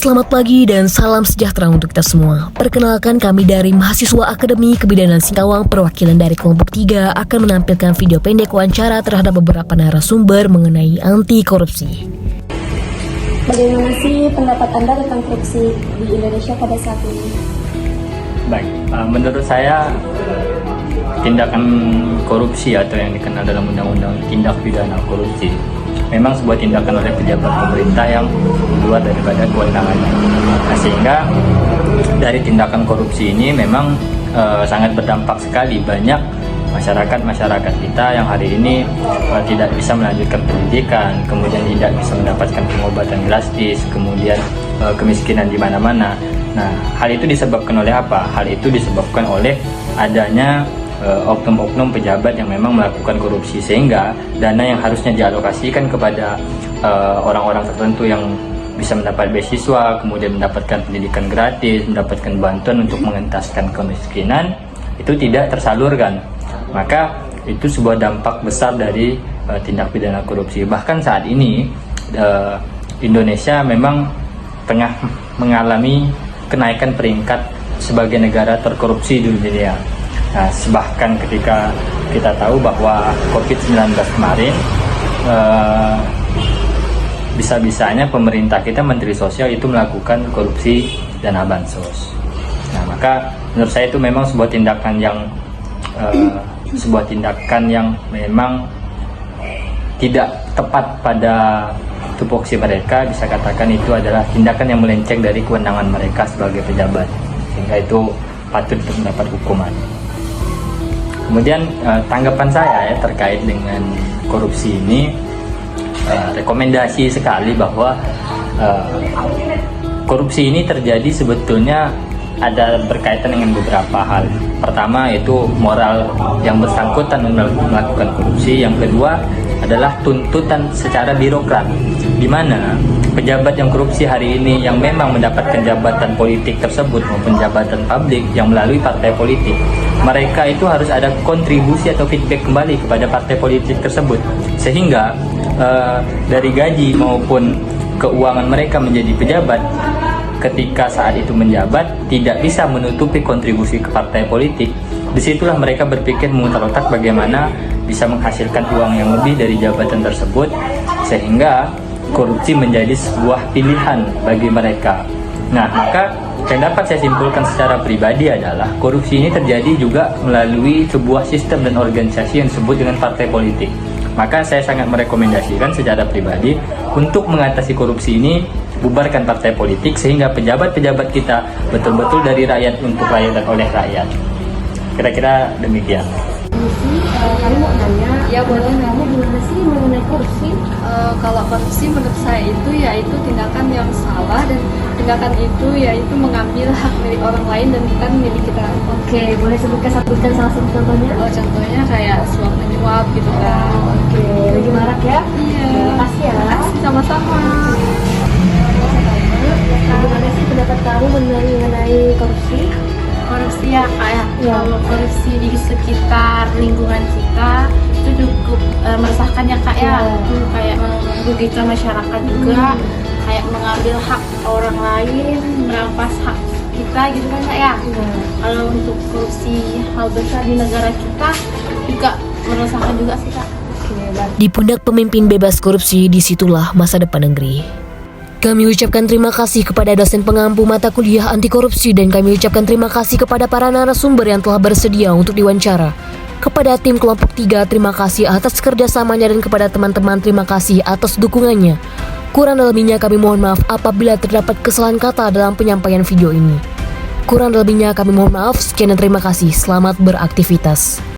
Selamat pagi dan salam sejahtera untuk kita semua. Perkenalkan, kami dari mahasiswa Akademi Kebidanan Singkawang perwakilan dari kelompok 3 akan menampilkan video pendek wawancara terhadap beberapa narasumber mengenai anti korupsi. Bagaimana sih pendapat Anda tentang korupsi di Indonesia pada saat ini? Baik, menurut saya tindakan korupsi atau yang dikenal dalam undang-undang tindak pidana korupsi memang sebuah tindakan oleh pejabat pemerintah yang luar daripada kewenangannya. Nah, sehingga dari tindakan korupsi ini memang sangat berdampak sekali. Banyak masyarakat kita yang hari ini tidak bisa melanjutkan pendidikan, kemudian tidak bisa mendapatkan pengobatan gratis, kemudian kemiskinan di mana-mana. Nah, hal itu disebabkan oleh apa? Hal itu disebabkan oleh adanya oknum-oknum pejabat yang memang melakukan korupsi, sehingga dana yang harusnya dialokasikan kepada orang-orang tertentu yang bisa mendapat beasiswa, kemudian mendapatkan pendidikan gratis, mendapatkan bantuan untuk mengentaskan kemiskinan, itu tidak tersalurkan. Maka itu sebuah dampak besar dari tindak pidana korupsi. Bahkan saat ini Indonesia memang tengah mengalami kenaikan peringkat sebagai negara terkorupsi di dunia. Nah, bahkan ketika kita tahu bahwa COVID-19 kemarin, bisa-bisanya pemerintah kita, Menteri Sosial itu melakukan korupsi dana bansos. Nah, maka menurut saya itu memang sebuah tindakan yang memang tidak tepat pada tupoksi mereka. Bisa katakan itu adalah tindakan yang melenceng dari kewenangan mereka sebagai pejabat, sehingga itu patut untuk mendapat hukuman. Kemudian tanggapan saya terkait dengan korupsi ini, rekomendasi sekali bahwa korupsi ini terjadi sebetulnya ada berkaitan dengan beberapa hal. Pertama itu moral yang bersangkutan melakukan korupsi. Yang kedua adalah tuntutan secara birokrat, di mana pejabat yang korupsi hari ini yang memang mendapatkan jabatan politik tersebut maupun jabatan publik yang melalui partai politik, mereka itu harus ada kontribusi atau feedback kembali kepada partai politik tersebut, sehingga dari gaji maupun keuangan mereka menjadi pejabat ketika saat itu menjabat tidak bisa menutupi kontribusi ke partai politik. Disitulah mereka berpikir memutar otak bagaimana bisa menghasilkan uang yang lebih dari jabatan tersebut, sehingga korupsi menjadi sebuah pilihan bagi mereka. Nah, maka yang dapat saya simpulkan secara pribadi adalah korupsi ini terjadi juga melalui sebuah sistem dan organisasi yang disebut dengan partai politik. Maka saya sangat merekomendasikan secara pribadi untuk mengatasi korupsi ini, bubarkan partai politik sehingga pejabat-pejabat kita betul-betul dari rakyat untuk rakyat dan oleh rakyat. Kira-kira demikian. Kami mau nanya, ya boleh. kamu gimana sih mengenai korupsi? Kalau korupsi menurut saya itu tindakan yang salah, dan tindakan itu yaitu mengambil hak milik orang lain dan bukan milik kita. Oke, boleh sebutkan salah satu contohnya? Contohnya kayak suap menyuap gitu kan. Oke, lagi marak ya? Iya. Terima kasih ya. Sama-sama. Bagaimana sih pendapat kamu mengenai korupsi? Korupsi ya kayak Ya. kalau korupsi di sekitar lingkungan kita itu cukup meresahkan ya kak ya. Itu kayak merugikan masyarakat juga, kayak mengambil hak orang lain, merampas hak kita gitu kan kak ya. Kalau untuk korupsi hal besar di negara kita juga meresahkan juga sih kak. Di pundak pemimpin bebas korupsi, disitulah masa depan negeri. Kami ucapkan terima kasih kepada dosen pengampu mata kuliah anti korupsi, dan kami ucapkan terima kasih kepada para narasumber yang telah bersedia untuk diwawancara. Kepada tim kelompok 3, terima kasih atas kerjasamanya, dan kepada teman-teman terima kasih atas dukungannya. Kurang dan lebihnya kami mohon maaf apabila terdapat kesalahan kata dalam penyampaian video ini. Kurang dan lebihnya kami mohon maaf. Sekian dan terima kasih. Selamat beraktivitas.